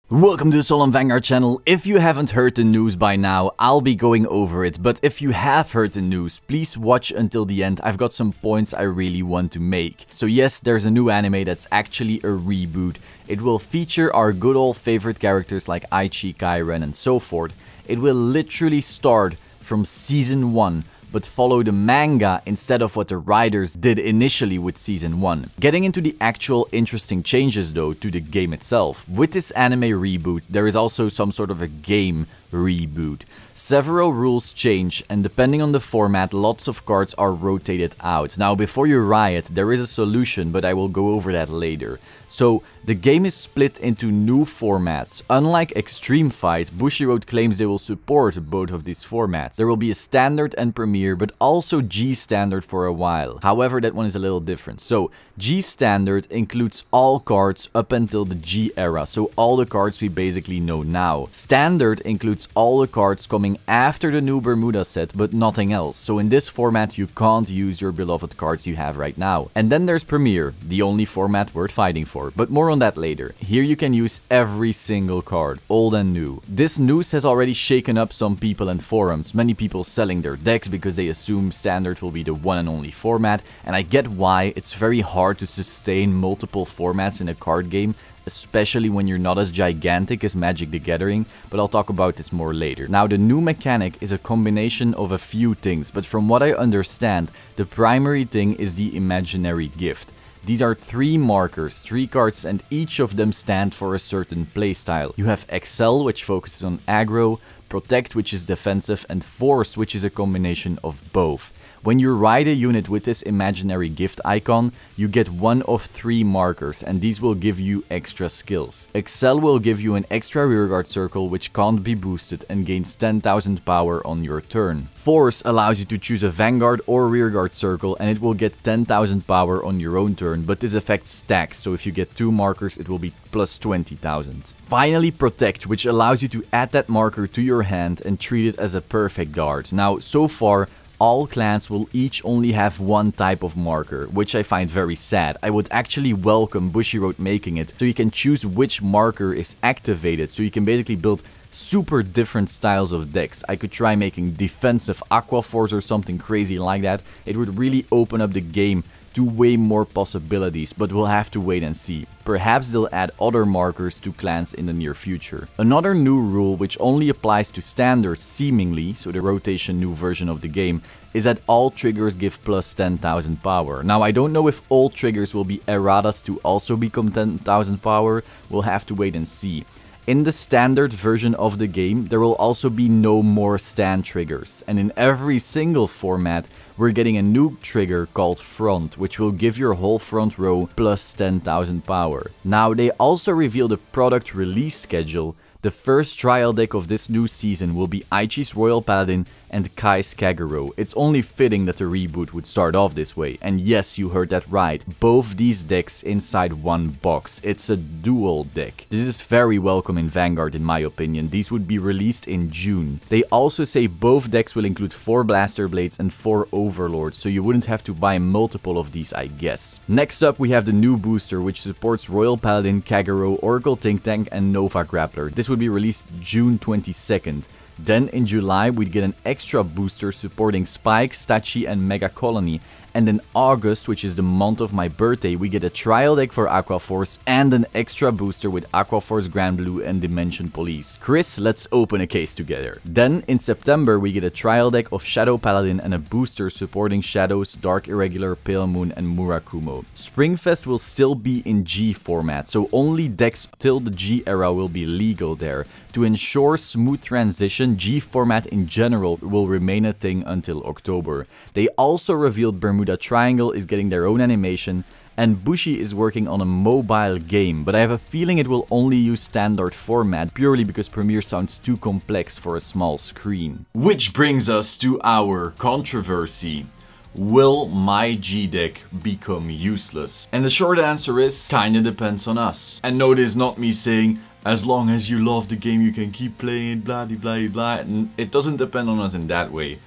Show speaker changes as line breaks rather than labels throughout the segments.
Welcome to the Solemn Vanguard channel. If you haven't heard the news by now, I'll be going over it, but if you have heard the news, please watch until the end. I've got some points I really want to make. So yes, there's a new anime that's actually a reboot. It will feature our good old favorite characters like Aichi, Kairen and so forth. It will literally start from season 1. But follow the manga instead of what the writers did initially with season 1. Getting into the actual interesting changes though to the game itself. With this anime reboot, there is also some sort of a game reboot. Several rules change, and depending on the format, lots of cards are rotated out. Now before you riot, there is a solution, but I will go over that later. So the game is split into new formats. Unlike Extreme Fight, Bushiroad claims they will support both of these formats. There will be a standard and premier, but also G standard for a while. However, that one is a little different. So G standard includes all cards up until the G era, so all the cards we basically know now. Standard includes all the cards coming after the new Bermuda set, but nothing else. So in this format you can't use your beloved cards you have right now. And then there's Premier, the only format worth fighting for, but more on that later. Here you can use every single card, old and new. This news has already shaken up some people and forums, many people selling their decks because they assume Standard will be the one and only format, and I get why. It's very hard to sustain multiple formats in a card game, especially when you're not as gigantic as Magic the Gathering, but I'll talk about this more later. Now the new mechanic is a combination of a few things, but from what I understand, the primary thing is the imaginary gift. These are 3 markers, 3 cards, and each of them stand for a certain playstyle. You have Excel, which focuses on aggro, Protect, which is defensive, and Force, which is a combination of both. When you ride a unit with this imaginary gift icon, you get one of 3 markers, and these will give you extra skills. Excel will give you an extra rearguard circle which can't be boosted and gains 10,000 power on your turn. Force allows you to choose a vanguard or rearguard circle, and it will get 10,000 power on your own turn, but this effect stacks, so if you get 2 markers it will be plus 20,000. Finally, Protect, which allows you to add that marker to your hand and treat it as a perfect guard. Now so far, all clans will each only have one type of marker, which I find very sad. I would actually welcome Bushiroad making it so you can choose which marker is activated, so you can basically build super different styles of decks. I could try making defensive Aqua Force or something crazy like that. It would really open up the game to way more possibilities, but we'll have to wait and see. Perhaps they'll add other markers to clans in the near future. Another new rule, which only applies to standard seemingly, so the rotation new version of the game, is that all triggers give plus 10,000 power. Now I don't know if all triggers will be errated to also become 10,000 power, we'll have to wait and see. In the standard version of the game, there will also be no more stand triggers, and in every single format, we're getting a new trigger called Front, which will give your whole front row plus 10,000 power. Now they also revealed a product release schedule. The first trial deck of this new season will be Aichi's Royal Paladin and Kai's Kagero. It's only fitting that the reboot would start off this way. And yes, you heard that right. Both these decks inside one box. It's a dual deck. This is very welcome in Vanguard in my opinion. These would be released in June. They also say both decks will include 4 Blaster Blades and 4 Overlords, so you wouldn't have to buy multiple of these, I guess. Next up we have the new booster, which supports Royal Paladin, Kagero, Oracle Think Tank and Nova Grappler. This would be released June 22nd. Then in July we'd get an extra booster supporting Spike, Stachi and Mega Colony. And in August, which is the month of my birthday, we get a trial deck for Aqua Force and an extra booster with Aqua Force, Grand Blue and Dimension Police. Chris, let's open a case together. Then in September we get a trial deck of Shadow Paladin and a booster supporting Shadows, Dark Irregular, Pale Moon and Murakumo. Springfest will still be in G format, so only decks till the G era will be legal there. To ensure smooth transition, G format in general will remain a thing until October. They also revealed Bermuda Triangle is getting their own animation, and Bushi is working on a mobile game, but I have a feeling it will only use standard format purely because Premier sounds too complex for a small screen. Which brings us to our controversy. Will my G deck become useless? And the short answer is, kinda depends on us. And no, it is not me saying, as long as you love the game you can keep playing it, blah blah blah. And it doesn't depend on us in that way.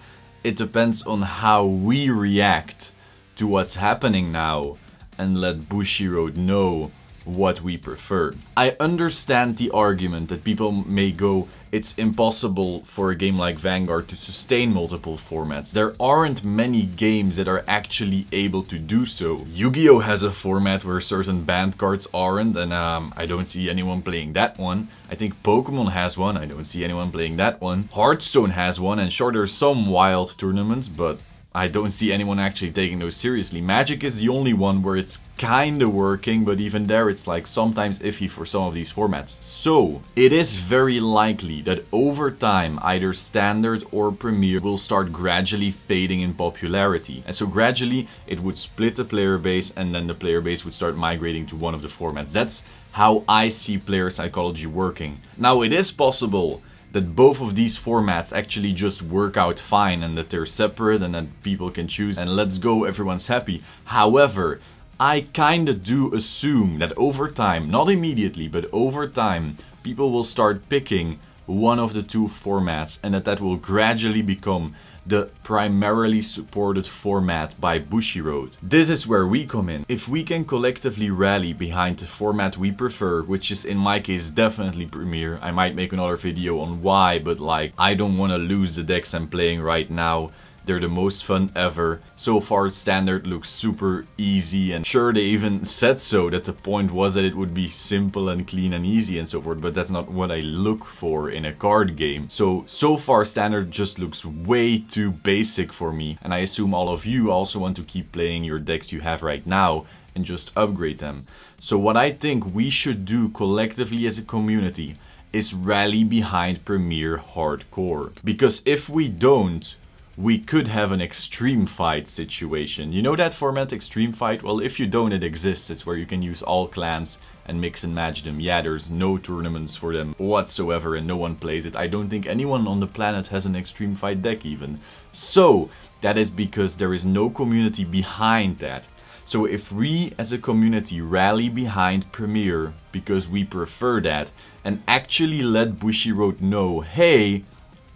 It depends on how we react to what's happening now and let Bushiroad know what we prefer. I understand the argument that people may go, it's impossible for a game like Vanguard to sustain multiple formats. There aren't many games that are actually able to do so. Yu-Gi-Oh! Has a format where certain banned cards aren't, and I don't see anyone playing that one. I think Pokemon has one, I don't see anyone playing that one. Hearthstone has one, and sure, there's some wild tournaments, but I don't see anyone actually taking those seriously. Magic is the only one where it's kinda working, but even there it's like sometimes iffy for some of these formats. So, it is very likely that over time either Standard or Premier will start gradually fading in popularity. And so gradually it would split the player base, and then the player base would start migrating to one of the formats. That's how I see player psychology working. Now, it is possible that both of these formats actually just work out fine, and that they're separate and that people can choose and let's go, everyone's happy. However, I kinda do assume that over time, not immediately, but over time, people will start picking one of the two formats, and that will gradually become the primarily supported format by Bushiroad. This is where we come in. If we can collectively rally behind the format we prefer, which is in my case definitely Premier, I might make another video on why, but like, I don't want to lose the decks I'm playing right now. They're the most fun ever. So far Standard looks super easy, and sure, they even said so, that the point was that it would be simple and clean and easy and so forth, but that's not what I look for in a card game. So far Standard just looks way too basic for me, and I assume all of you also want to keep playing your decks you have right now and just upgrade them. So what I think we should do collectively as a community is rally behind Premier hardcore. Because if we don't, we could have an extreme fight situation. You know that format, extreme fight? Well, if you don't, it exists. It's where you can use all clans and mix and match them. Yeah, there's no tournaments for them whatsoever and no one plays it. I don't think anyone on the planet has an extreme fight deck even. So that is because there is no community behind that. So if we as a community rally behind Premier because we prefer that, and actually let Bushiroad know, hey,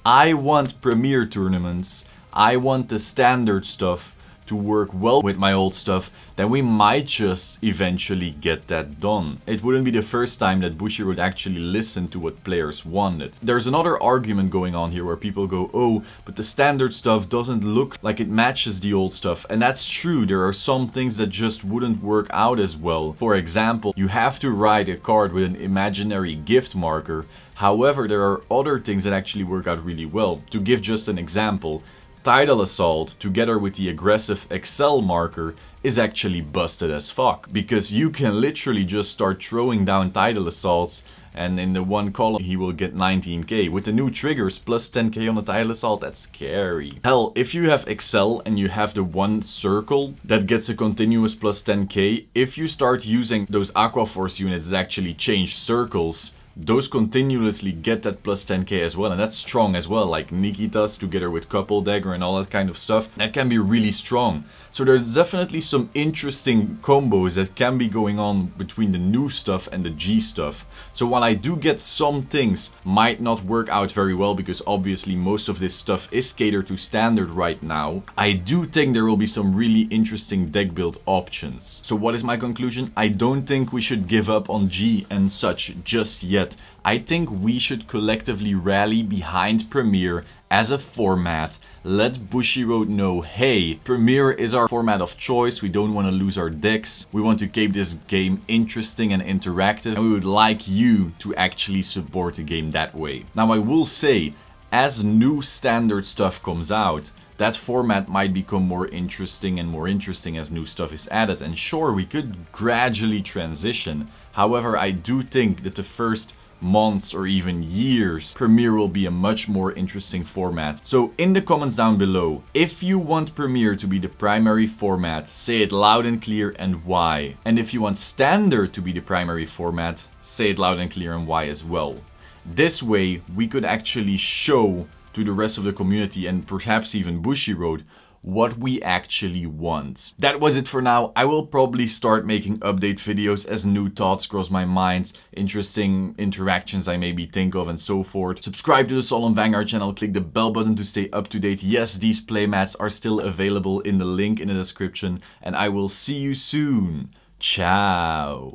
I want Premier tournaments, I want the Standard stuff to work well with my old stuff, then we might just eventually get that done. It wouldn't be the first time that Bushiroad actually listened to what players wanted. There's another argument going on here where people go, oh, but the Standard stuff doesn't look like it matches the old stuff. And that's true, there are some things that just wouldn't work out as well. For example, you have to write a card with an imaginary gift marker. However, there are other things that actually work out really well. To give just an example, Tidal Assault, together with the aggressive Excel marker, is actually busted as fuck. Because you can literally just start throwing down Tidal Assaults, and in the one column he will get 19k. With the new triggers, plus 10k on the Tidal Assault, that's scary. Hell, if you have Excel and you have the one circle that gets a continuous plus 10k, if you start using those Aqua Force units that actually change circles, those continuously get that plus 10k as well, and that's strong as well, like Nikitas together with Couple Dagger and all that kind of stuff. That can be really strong. So there's definitely some interesting combos that can be going on between the new stuff and the G stuff. So while I do get some things might not work out very well, because obviously most of this stuff is catered to Standard right now, I do think there will be some really interesting deck build options. So what is my conclusion? I don't think we should give up on G and such just yet. I think we should collectively rally behind Premier as a format. Let Bushiroad know, hey, Premier is our format of choice, we don't want to lose our decks, we want to keep this game interesting and interactive, and we would like you to actually support the game that way. Now I will say, as new Standard stuff comes out, that format might become more interesting and more interesting as new stuff is added, and sure, we could gradually transition. However, I do think that the first months or even years, Premier will be a much more interesting format. So in the comments down below, if you want Premier to be the primary format, say it loud and clear and why. And if you want Standard to be the primary format, say it loud and clear and why as well. This way we could actually show to the rest of the community and perhaps even Bushiroad what we actually want. That was it for now. I will probably start making update videos as new thoughts cross my mind, interesting interactions I maybe think of and so forth. Subscribe to the Solemn Vanguard channel, click the bell button to stay up to date. Yes, these playmats are still available in the link in the description, and I will see you soon. Ciao.